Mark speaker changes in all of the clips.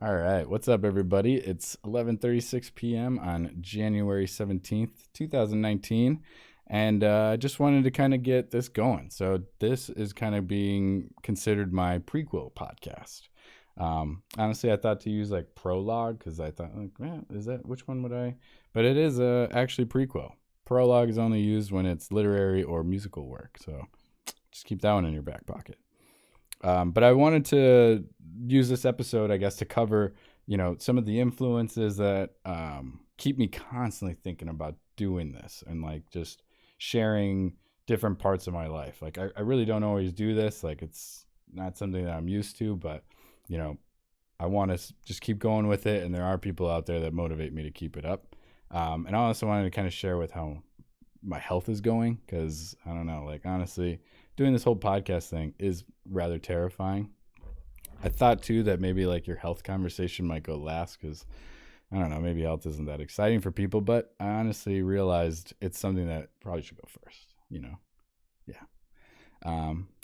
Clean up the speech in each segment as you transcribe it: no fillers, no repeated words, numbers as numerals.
Speaker 1: All right, what's up, everybody? It's 11:36 p.m. on January 17th, 2019, and I just wanted to kind of get this going. So this is kind of being considered my prequel podcast. Honestly, I thought to use like prologue because I thought, like, is that which one would I? But it is actually prequel. Prologue is only used when it's literary or musical work, so just keep that one in your back pocket. But I wanted to use this episode, I guess, to cover, some of the influences that keep me constantly thinking about doing this and like just sharing different parts of my life. Like I really don't always do this. Like it's not something that I'm used to, but I want to just keep going with it. And there are people out there that motivate me to keep it up. And I also wanted to kind of share with how my health is going because I don't know, like honestly, doing this whole podcast thing is rather terrifying. I thought too that maybe like your health conversation might go last because I don't know, maybe health isn't that exciting for people, but I honestly realized it's something that probably should go first. Yeah.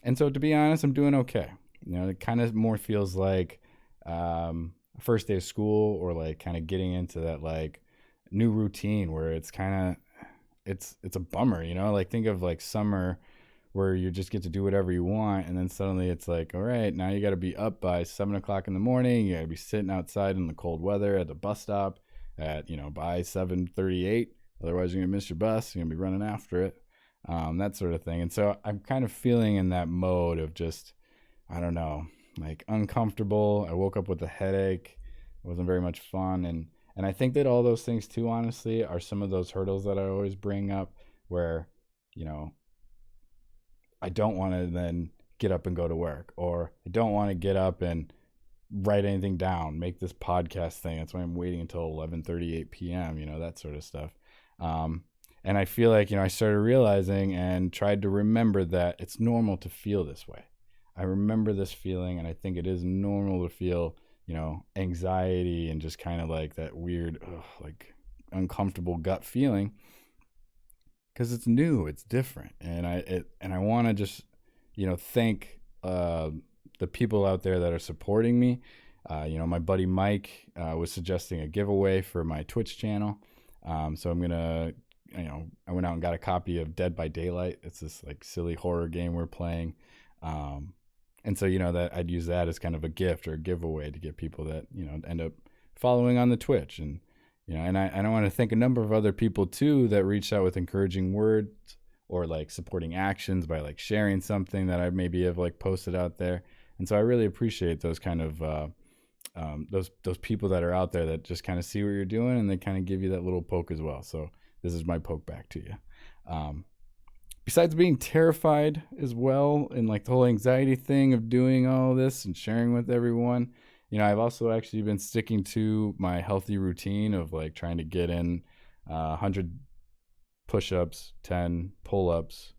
Speaker 1: And so to be honest, I'm doing okay. It kind of more feels like first day of school or like kind of getting into that like new routine where it's kind of it's a bummer, like think of like summer where you just get to do whatever you want. And then suddenly it's like, all right, now you got to be up by 7 o'clock in the morning. You got to be sitting outside in the cold weather at the bus stop at, by 7:38. Otherwise you're going to miss your bus. You're going to be running after it. That sort of thing. And so I'm kind of feeling in that mode of just, I don't know, like uncomfortable. I woke up with a headache. It wasn't very much fun. And I think that all those things too, honestly, are some of those hurdles that I always bring up where, I don't want to then get up and go to work, or I don't want to get up and write anything down, make this podcast thing. That's why I'm waiting until 11:38 p.m., that sort of stuff. And I feel like, I started realizing and tried to remember that it's normal to feel this way. I remember this feeling, and I think it is normal to feel, anxiety and just kind of like that weird, like uncomfortable gut feeling. Because it's new, it's different, and I want to just, thank the people out there that are supporting me. My buddy Mike was suggesting a giveaway for my Twitch channel, so I'm gonna, I went out and got a copy of Dead by Daylight. It's this like silly horror game we're playing, and so that I'd use that as kind of a gift or a giveaway to get people that end up following on the Twitch. And I want to thank a number of other people too that reached out with encouraging words or like supporting actions by like sharing something that I maybe have like posted out there. And so I really appreciate those kind of those people that are out there that just kind of see what you're doing and they kind of give you that little poke as well. So this is my poke back to you. Besides being terrified as well and like the whole anxiety thing of doing all this and sharing with everyone, I've also actually been sticking to my healthy routine of like trying to get in 100 push-ups, 10 pull-ups,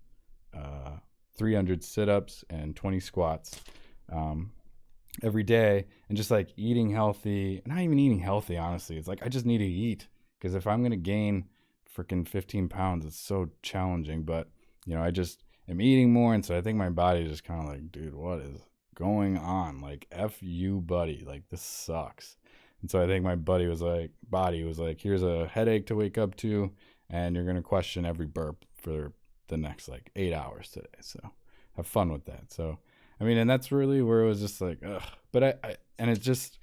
Speaker 1: 300 sit-ups, and 20 squats every day. And just like eating healthy, not even eating healthy, honestly. It's like I just need to eat because if I'm going to gain freaking 15 pounds, it's so challenging. But, I just am eating more. And so I think my body is just kind of like, dude, what is going on? Like, F you, buddy. Like, this sucks. And so I think my body was like, here's a headache to wake up to, and you're going to question every burp for the next like 8 hours today. So have fun with that. So, I mean, and that's really where it was just like, ugh. But and it's just,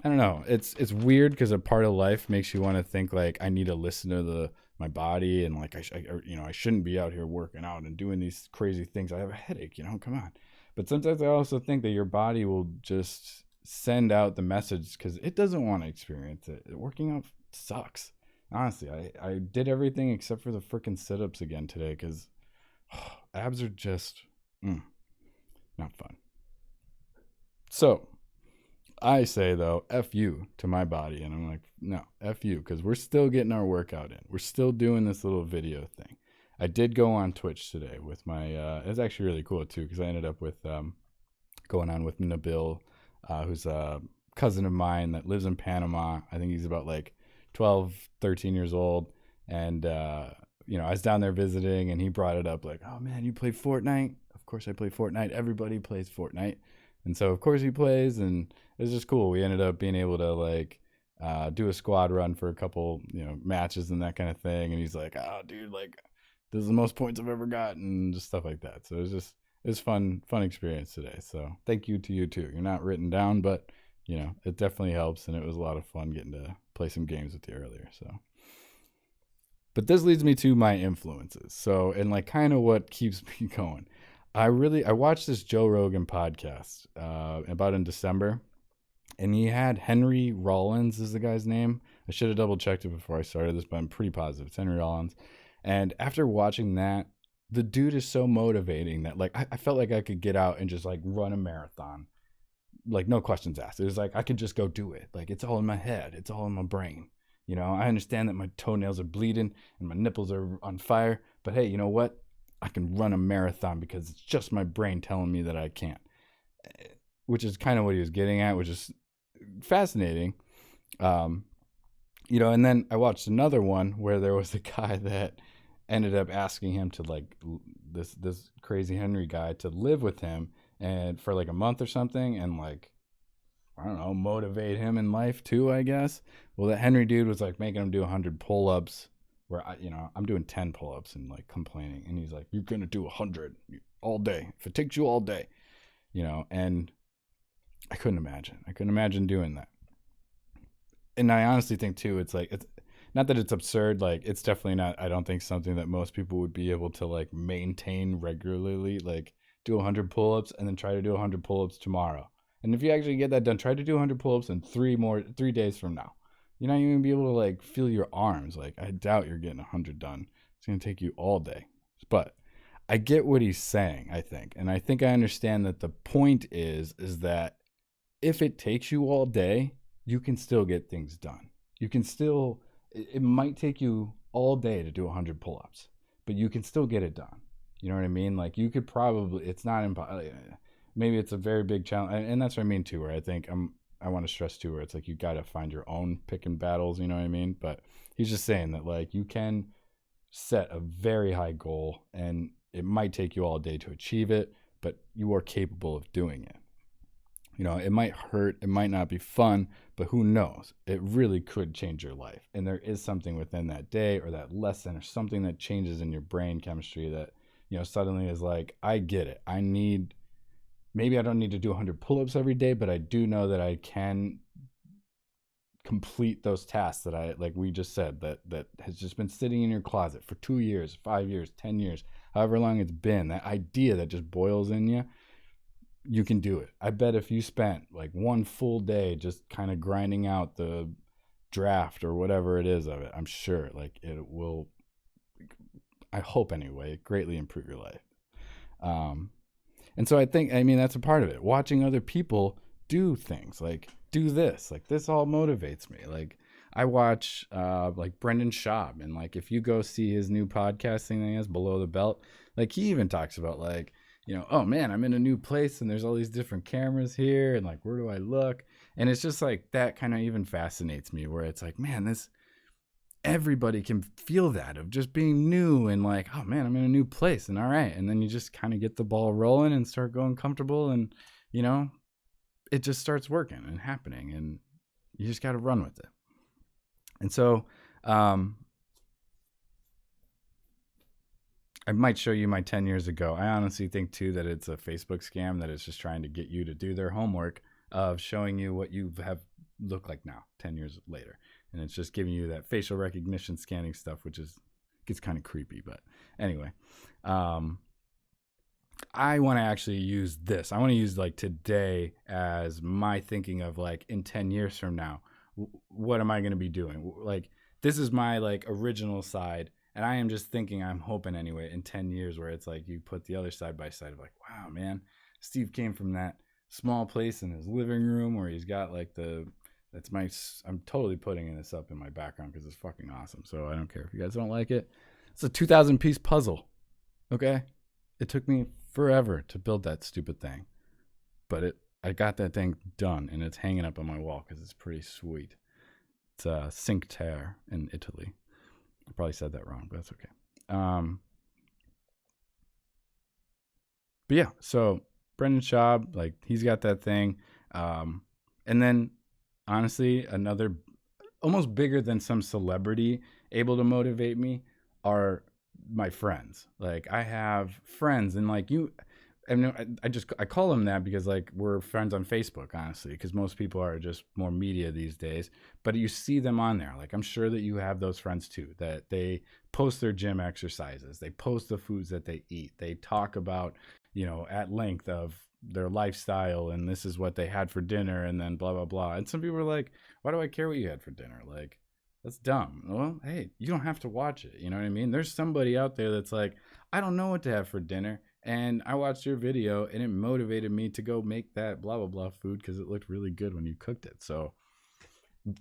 Speaker 1: I don't know. It's weird because a part of life makes you want to think like, I need to listen to my body, and like, I shouldn't be out here working out and doing these crazy things. I have a headache, come on. But sometimes I also think that your body will just send out the message because it doesn't want to experience it. Working out sucks. Honestly, I did everything except for the freaking sit-ups again today because abs are just not fun. So I say, though, F you to my body. And I'm like, no, F you, because we're still getting our workout in. We're still doing this little video thing. I did go on Twitch today with my, it's actually really cool too, because I ended up with going on with Nabil, who's a cousin of mine that lives in Panama. I think he's about like 12, 13 years old. And, I was down there visiting and he brought it up like, oh man, you play Fortnite? Of course I play Fortnite. Everybody plays Fortnite. And so of course he plays, and it was just cool. We ended up being able to like do a squad run for a couple, matches and that kind of thing. And he's like, "Oh, dude, like this is the most points I've ever gotten," and just stuff like that. So it was fun experience today. So thank you to you too. You're not written down, but it definitely helps, and it was a lot of fun getting to play some games with you earlier. So, but this leads me to my influences. So, and like kind of what keeps me going. I watched this Joe Rogan podcast about in December, and he had Henry Rollins is the guy's name. I should have double checked it before I started this, but I'm pretty positive it's Henry Rollins. And after watching that, the dude is so motivating that like I felt like I could get out and just like run a marathon, like no questions asked. It was like I could just go do it. Like it's all in my head, it's all in my brain. I understand that my toenails are bleeding and my nipples are on fire, but hey, you know what? I can run a marathon because it's just my brain telling me that I can't. Which is kind of what he was getting at, which is fascinating. And then I watched another one where there was a guy that ended up asking him to like this crazy Henry guy to live with him and for like a month or something, and like I don't know, motivate him in life too, I guess. Well, that Henry dude was like making him do 100 pull-ups where I'm doing 10 pull-ups and like complaining, and he's like, "You're going to do 100 all day. If it takes you all day." And I couldn't imagine doing that. And I honestly think too, it's not that it's absurd, like it's definitely not, I don't think something that most people would be able to like maintain regularly, like do 100 pull-ups and then try to do 100 pull-ups tomorrow. And if you actually get that done, try to do 100 pull-ups in 3 days from now. You're not even gonna be able to like feel your arms. Like I doubt you're getting 100 done. It's gonna take you all day. But I get what he's saying, I think. And I think I understand that the point is that if it takes you all day, you can still get things done. You can still, it might take you all day to do 100 pull-ups, but you can still get it done. You know what I mean? Like you could probably, it's not impossible. Maybe it's a very big challenge. And that's what I mean too, where I think I want to stress too, where it's like you got to find your own picking battles, you know what I mean? But he's just saying that like you can set a very high goal and it might take you all day to achieve it, but you are capable of doing it. It might hurt, it might not be fun, but who knows? It really could change your life. And there is something within that day or that lesson or something that changes in your brain chemistry that, suddenly is like, I get it. Maybe I don't need to do 100 pull-ups every day, but I do know that I can complete those tasks that like we just said, that has just been sitting in your closet for 2 years, 5 years, 10 years, however long it's been, that idea that just boils in you. You can do it. I bet if you spent like one full day just kind of grinding out the draft or whatever it is of it, I'm sure like it will, I hope anyway, greatly improve your life. And so I think, that's a part of it. Watching other people do things like do this, like this all motivates me. Like I watch like Brendan Schaub, and like if you go see his new podcast thing that he has, Below the Belt, like he even talks about like, oh man, I'm in a new place and there's all these different cameras here and like, where do I look? And it's just like, that kind of even fascinates me, where it's like, man, everybody can feel that of just being new and like, oh man, I'm in a new place and all right. And then you just kind of get the ball rolling and start going comfortable, and, it just starts working and happening, and you just got to run with it. And so, I might show you my 10 years ago. I honestly think too that it's a Facebook scam, that it's just trying to get you to do their homework of showing you what you have looked like now 10 years later. And it's just giving you that facial recognition scanning stuff, which gets kind of creepy. But anyway, I want to actually use this. I want to use like today as my thinking of like in 10 years from now, what am I going to be doing? Like this is my like original side. And I am just thinking, I'm hoping anyway, in 10 years where it's like you put the other side by side of like, wow, man, Steve came from that small place in his living room where he's got like I'm totally putting this up in my background because it's fucking awesome. So I don't care if you guys don't like it. It's a 2,000 piece puzzle. Okay. It took me forever to build that stupid thing, but I got that thing done, and it's hanging up on my wall because it's pretty sweet. It's a Cinque Terre in Italy. I probably said that wrong, but that's okay. But yeah, so Brendan Schaub, like he's got that thing. And then honestly, another almost bigger than some celebrity able to motivate me are my friends. Like I have friends, and like you, and I call them that because like we're friends on Facebook, honestly, because most people are just more media these days. But you see them on there. Like I'm sure that you have those friends too, that they post their gym exercises, they post the foods that they eat, they talk about, at length of their lifestyle, and this is what they had for dinner, and then blah blah blah. And some people are like, why do I care what you had for dinner? Like that's dumb. Well, hey, you don't have to watch it. You know what I mean? There's somebody out there that's like, I don't know what to have for dinner, and I watched your video and it motivated me to go make that blah blah blah food because it looked really good when you cooked it. So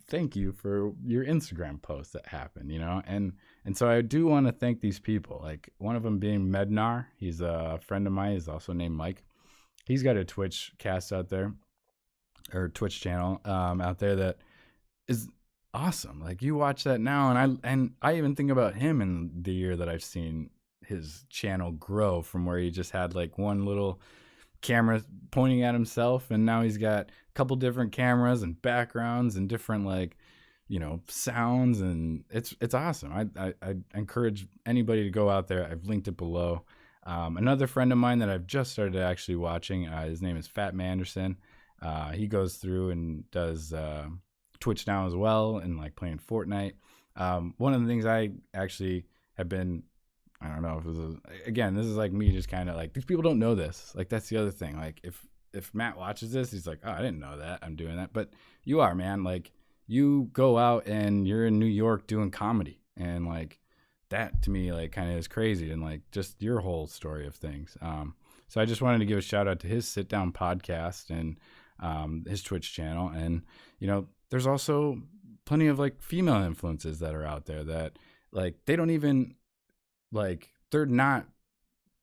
Speaker 1: thank you for your Instagram post that happened, and so I do want to thank these people, like one of them being Mednar. He's a friend of mine. He's also named Mike. He's got a Twitch cast out there, or Twitch channel out there that is awesome. Like you watch that now, and I even think about him in the year that I've seen his channel grow from where he just had like one little camera pointing at himself, and now he's got a couple different cameras and backgrounds and different like sounds, and it's awesome. I encourage anybody to go out there. I've linked it below. Another friend of mine that I've just started actually watching, his name is Fatmanderson. He goes through and does Twitch now as well, and like playing Fortnite. One of the things I actually have been, I don't know if this is, again, this is like me just kind of like, these people don't know this. Like that's the other thing. Like if Matt watches this, he's like, oh, I didn't know that I'm doing that. But you are, man. Like you go out and you're in New York doing comedy, and like that to me like kind of is crazy, and like just your whole story of things. So I just wanted to give a shout out to his Sitdown podcast and his Twitch channel. And there's also plenty of like female influences that are out there that like they don't even like, they're not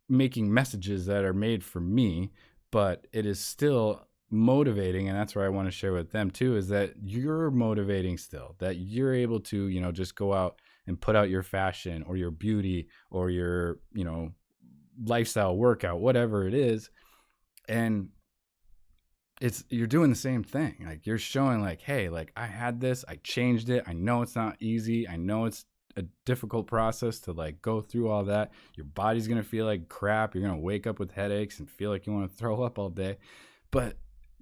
Speaker 1: making messages that are made for me, but it is still motivating. And that's where I want to share with them too, is that you're motivating still, that you're able to just go out and put out your fashion or your beauty or your lifestyle workout, whatever it is, and you're doing the same thing. Like you're showing like, hey, like I had this, I changed it, I know it's not easy, I know it's a difficult process to like go through all that. Your body's gonna feel like crap, you're gonna wake up with headaches and feel like you want to throw up all day, but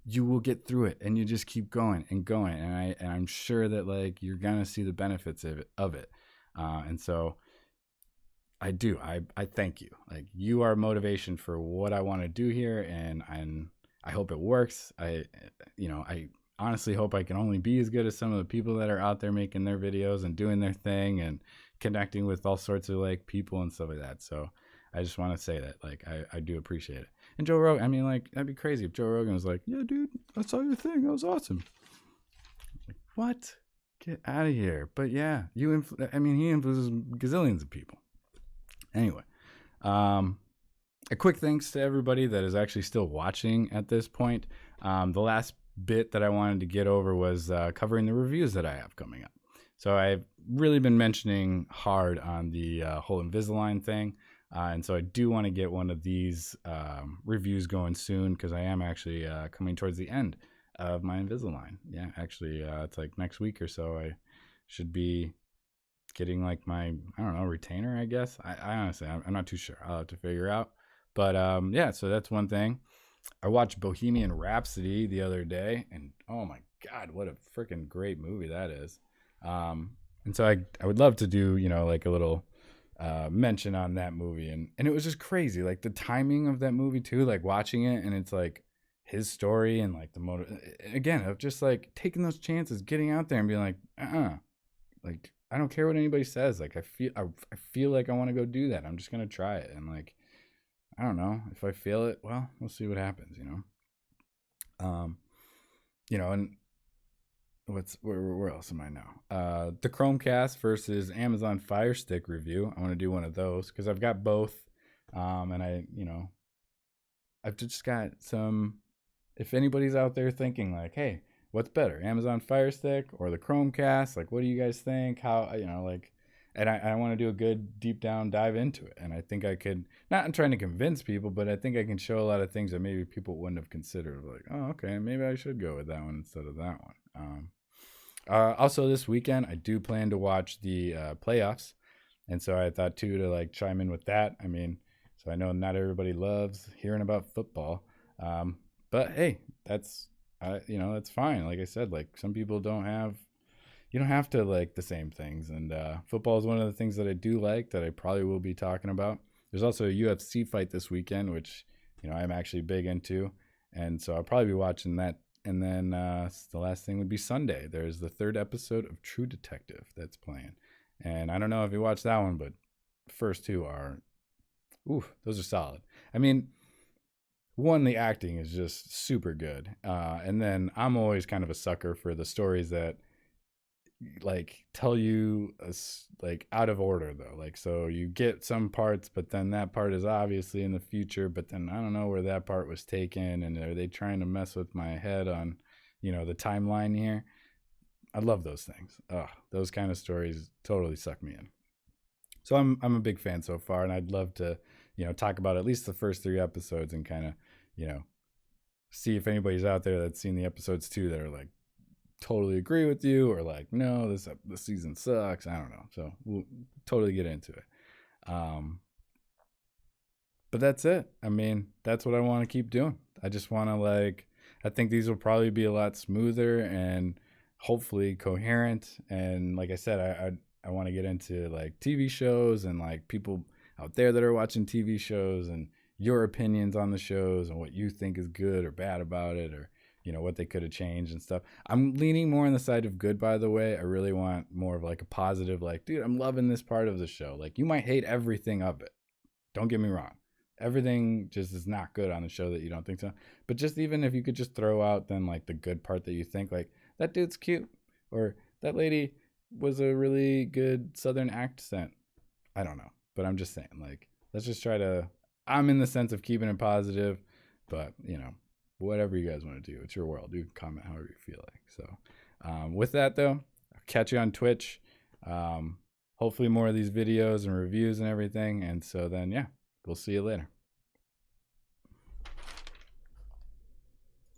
Speaker 1: you will get through it, and you just keep going and going, and I'm sure that like you're gonna see the benefits of it. And so I thank you. Like you are motivation for what I want to do here, and I hope it works. I honestly hope I can only be as good as some of the people that are out there making their videos and doing their thing and connecting with all sorts of like people and stuff like that. So I just want to say that like I do appreciate it. And Joe Rogan, I mean, like that'd be crazy if Joe Rogan was like, yeah, dude, I saw your thing, that was awesome. Like, what? Get out of here. But yeah, he influences gazillions of people. Anyway, a quick thanks to everybody that is actually still watching at this point. The last bit that I wanted to get over was covering the reviews that I have coming up. So I've really been mentioning hard on the whole Invisalign thing. And so I do want to get one of these reviews going soon, because I am actually coming towards the end of my Invisalign. Yeah, actually, it's like next week or so. I should be getting like my, I don't know, retainer, I guess. I honestly, I'm not too sure. I'll have to figure out. But yeah, so that's one thing. I watched Bohemian Rhapsody the other day, and oh my God, what a freaking great movie that is. And so I would love to do, like a little mention on that movie. And it was just crazy. Like the timing of that movie too, like watching it, and it's like his story and like again, of just like taking those chances, getting out there and being like, like, I don't care what anybody says. Like I feel like I want to go do that. I'm just going to try it. And like, I don't know if I feel it. Well, we'll see what happens, and where else am I now? The Chromecast versus Amazon Fire Stick review. I want to do one of those because I've got both. And I've just got some, if anybody's out there thinking like, hey, what's better, Amazon Fire Stick or the Chromecast? Like, what do you guys think? How, like, and I want to do a good deep down dive into it. And I think I could, not I'm trying to convince people, but I think I can show a lot of things that maybe people wouldn't have considered. Like, oh, okay, maybe I should go with that one instead of that one. Also, this weekend I do plan to watch the playoffs, and so I thought too to like chime in with that. I mean, so I know not everybody loves hearing about football, but hey, that's that's fine. Like I said, like some people don't have you don't have to like the same things, and football is one of the things that I do like that I probably will be talking about. There's also a UFC fight this weekend, which I'm actually big into, and so I'll probably be watching that. And then the last thing would be Sunday. There's the 3rd episode of True Detective that's playing. And I don't know if you watched that one, but the first 2 are, those are solid. I mean, one, the acting is just super good. And then I'm always kind of a sucker for the stories that like tell you like out of order though, like so you get some parts but then that part is obviously in the future, but then I don't know where that part was taken, and are they trying to mess with my head on the timeline here. I love those things. Those kind of stories totally suck me in. So I'm a big fan so far, and I'd love to talk about at least the first 3 episodes and kind of see if anybody's out there that's seen the episodes too that are like totally agree with you, or like, no, this season sucks. I don't know. So we'll totally get into it. But that's it. I mean, that's what I want to keep doing. I just want to I think these will probably be a lot smoother and hopefully coherent. And like I said, I want to get into like TV shows and like people out there that are watching TV shows and your opinions on the shows and what you think is good or bad about it, or what they could have changed and stuff. I'm leaning more on the side of good, by the way. I really want more of like a positive, like, dude, I'm loving this part of the show. Like, you might hate everything of it. Don't get me wrong. Everything just is not good on the show that you don't think so. But just even if you could just throw out then like the good part that you think, like, that dude's cute, or that lady was a really good Southern accent. I don't know. But I'm just saying, like, let's just try to, I'm in the sense of keeping it positive, but whatever you guys want to do, it's your world. You can comment however you feel like. So with that though, I'll catch you on Twitch. Hopefully more of these videos and reviews and everything. And so then, yeah, we'll see you later.